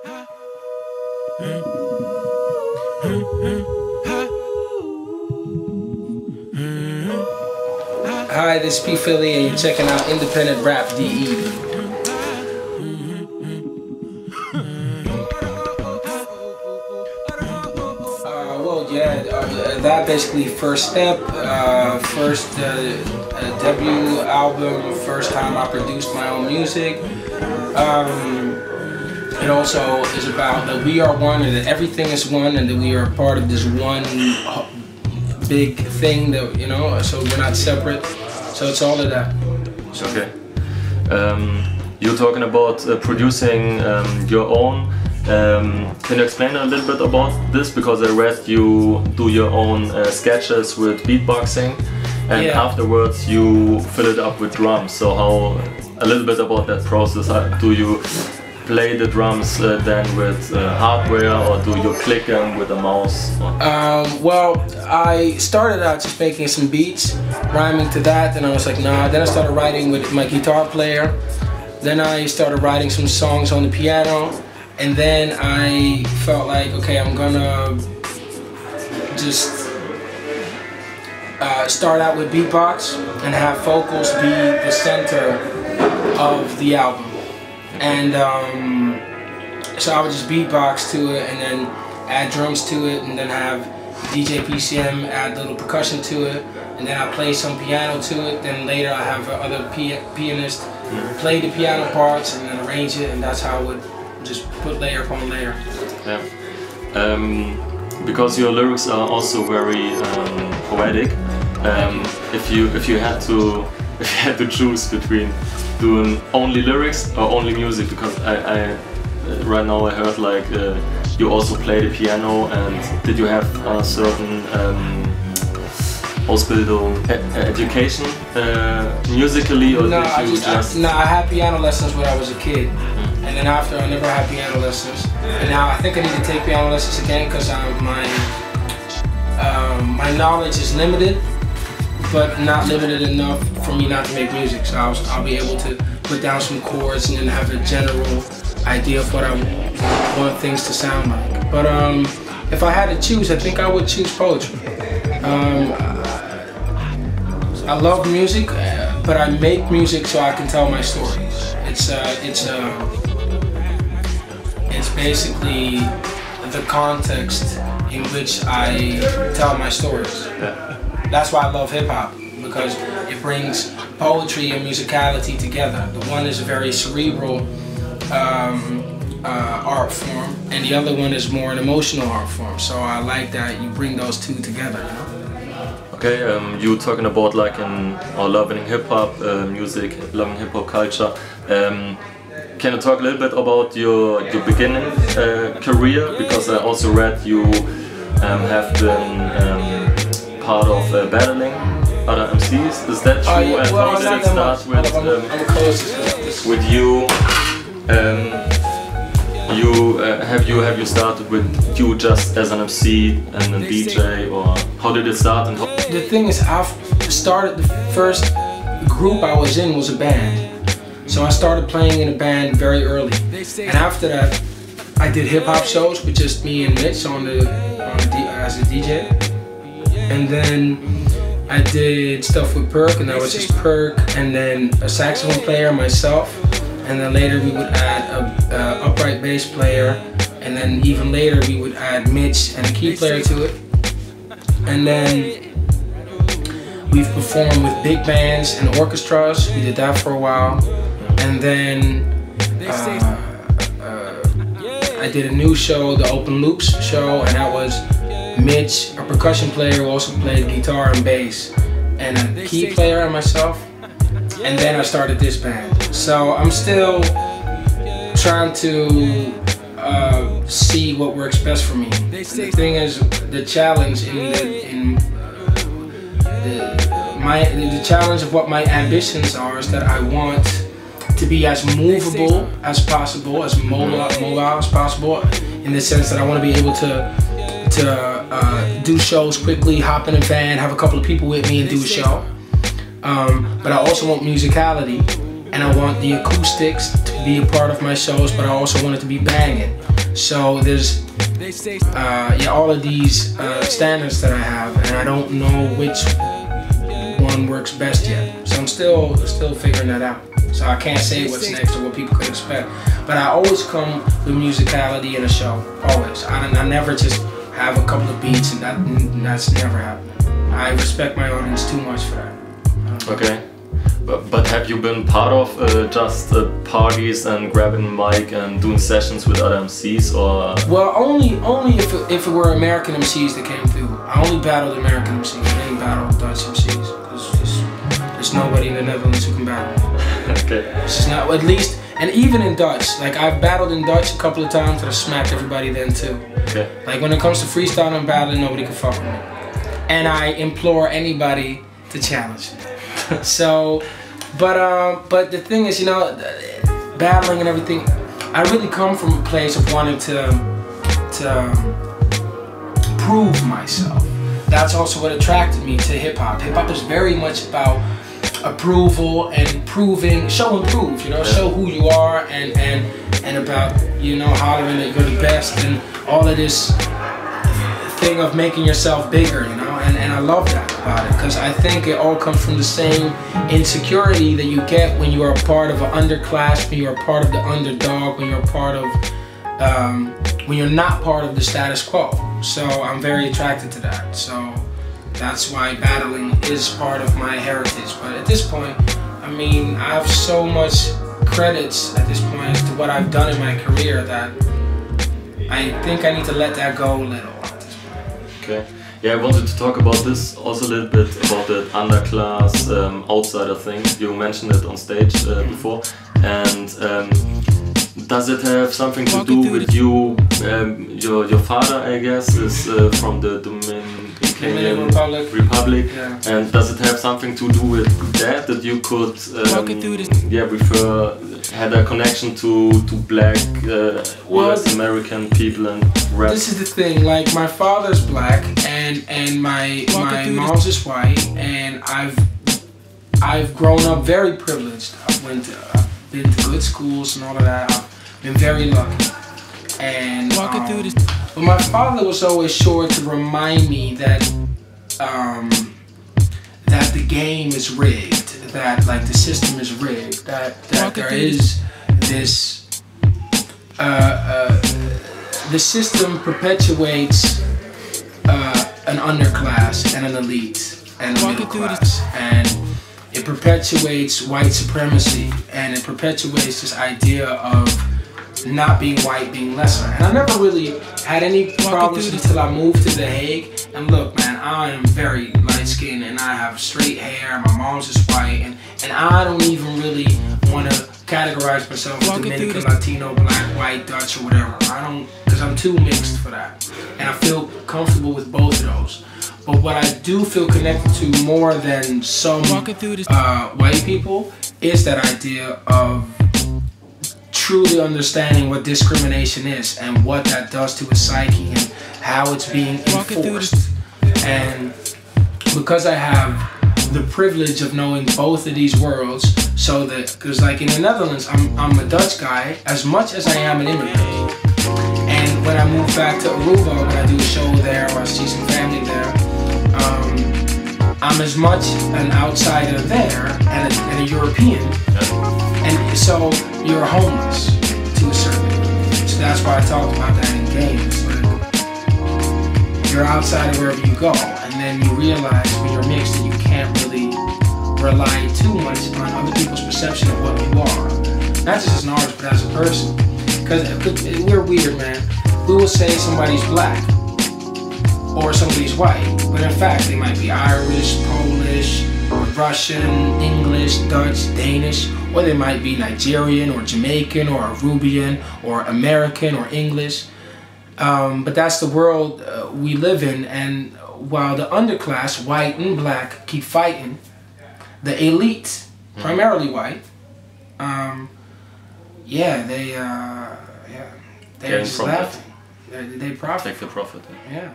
Hi, this is Pete Philly, and you're checking out Independent Rap DE. That basically first step, debut album, first time I produced my own music. It also is about that we are one and that everything is one and that we are part of this one big thing that, you know, so we're not separate. So it's all of that. Okay. You're talking about producing your own. Can you explain a little bit about this? Because I read you do your own sketches with beatboxing, and afterwards you fill it up with drums. So how, a little bit about that process. Do you play the drums then with hardware, or do you click them with a mouse? Well, I started out just making some beats, rhyming to that, and I was like, nah. Then I started writing with my guitar player. Then I started writing some songs on the piano. And then I felt like, okay, I'm gonna just start out with beatbox and have vocals be the center of the album. And so I would just beatbox to it and then add drums to it, and then have DJ PCM add a little percussion to it, and then I play some piano to it. Then later I have other pianist play the piano parts and then arrange it, and that's how I would just put layer upon layer. Yeah. Because your lyrics are also very poetic. If you had to choose between doing only lyrics or only music, because I right now I heard like you also play the piano, and did you have a certain Ausbildung, education musically, or no, did you I had piano lessons when I was a kid. And then after, I never had piano lessons. And now I think I need to take piano lessons again, because my knowledge is limited, but not limited enough for me not to make music. So I'll be able to put down some chords and then have a general idea of what I want things to sound like. But if I had to choose, I think I would choose poetry. I love music, but I make music so I can tell my stories. It's basically the context in which I tell my stories. That's why I love hip-hop, because it brings poetry and musicality together. The one is a very cerebral art form, and the other one is more an emotional art form. So I like that you bring those two together, you know? Okay, you talking about like loving hip-hop music, loving hip-hop culture. Can you talk a little bit about your beginning career? Because I also read you have been part of battling other MCs. Is that true? And how did it start with you? Have you started with you just as an MC and a DJ, or how did it start? And the thing is, I've started, the first group I was in was a band. So I started playing in a band very early, and after that, I did hip-hop shows with just me and Mitch as a DJ, and then I did stuff with Perk, and that was just Perk, and then a saxophone player, myself, and then later we would add a upright bass player, and then even later we would add Mitch and a key player to it, and then we've performed with big bands and orchestras. We did that for a while. And then I did a new show, the Open Loops show, and that was Mitch, a percussion player who also played guitar and bass, and a key player and myself. And then I started this band. So I'm still trying to see what works best for me. And the thing is, the challenge the challenge of what my ambitions are is that I want to be as movable as possible, as mobile as possible, in the sense that I want to be able to do shows quickly, hop in a van, have a couple of people with me and do a show. But I also want musicality, and I want the acoustics to be a part of my shows, but I also want it to be banging. So there's yeah, all of these standards that I have, and I don't know which one works best yet. So I'm still figuring that out. So I can't say what's next or what people could expect. But I always come with musicality in a show, always. I never just have a couple of beats and that's never happened. I respect my audience too much for that. Okay. But have you been part of just parties and grabbing a mic and doing sessions with other MCs, or? Well, only if it were American MCs that came through. I only battled American MCs. I didn't battle Dutch MCs. There's nobody in the Netherlands who can battle. Okay. It's just not, at least, and even in Dutch. Like I've battled in Dutch a couple of times, and I smacked everybody then too. Okay. Like when it comes to freestyle and battling, nobody can fuck with me. And I implore anybody to challenge me. So, but the thing is, you know, battling and everything, I really come from a place of wanting to prove myself. That's also what attracted me to hip hop. Hip hop is very much about approval and proving, show and prove, you know, show who you are, and about, you know, hollering that you're the best and all of this thing of making yourself bigger, you know. And I love that about it, because I think it all comes from the same insecurity that you get when you are a part of an underclass, when you're a part of the underdog, when you're a part of, when you're not part of the status quo. So I'm very attracted to that. So that's why battling is part of my heritage. But at this point, I mean, I have so much credits at this point as to what I've done in my career that I think I need to let that go a little at this point. Okay. Yeah, I wanted to talk about this also a little bit, about the underclass, outsider thing. You mentioned it on stage before. And does it have something to do with you? Your father, I guess, is from the Dominican Republic. Yeah. And does it have something to do with that you could had a connection to black US American people and rap? This is the thing, like my father's black and my mom's is white, and I've grown up very privileged. I've been to good schools and all of that. I've been very lucky. And but my father was always sure to remind me that that the game is rigged, that like the system is rigged, that there is this the system perpetuates an underclass and an elite and a middle class, and it perpetuates white supremacy, and it perpetuates this idea of not being white being lesser. And I never really had any problems until I moved to The Hague. And look, man, I am very light skinned and I have straight hair. My mom's is white, and I don't even really want to categorize myself as Dominican, Latino, black, white, Dutch, or whatever. I don't, because I'm too mixed for that. And I feel comfortable with both of those. But what I do feel connected to more than some white people is that idea of truly understanding what discrimination is and what that does to a psyche and how it's being enforced. And because I have the privilege of knowing both of these worlds, so that, because like in the Netherlands, I'm a Dutch guy as much as I am an immigrant. And when I move back to Aruba, when I do a show there or I see some family there, I'm as much an outsider there and a European. And so you're homeless to a certain degree. So that's why I talk about that in games. Like, you're outside of wherever you go, and then you realize when you're mixed that you can't really rely too much on other people's perception of what you are. Not just as an artist, but as a person. Because we're weird, man. We will say somebody's black or somebody's white, but in fact they might be Irish, Polish, or Russian, English, Dutch, Danish, or they might be Nigerian or Jamaican or Arubian or American or English. But that's the world we live in, and while the underclass, white and black, keep fighting, the elite, primarily white, they're just laughing. They profit. Take the profit. Yeah.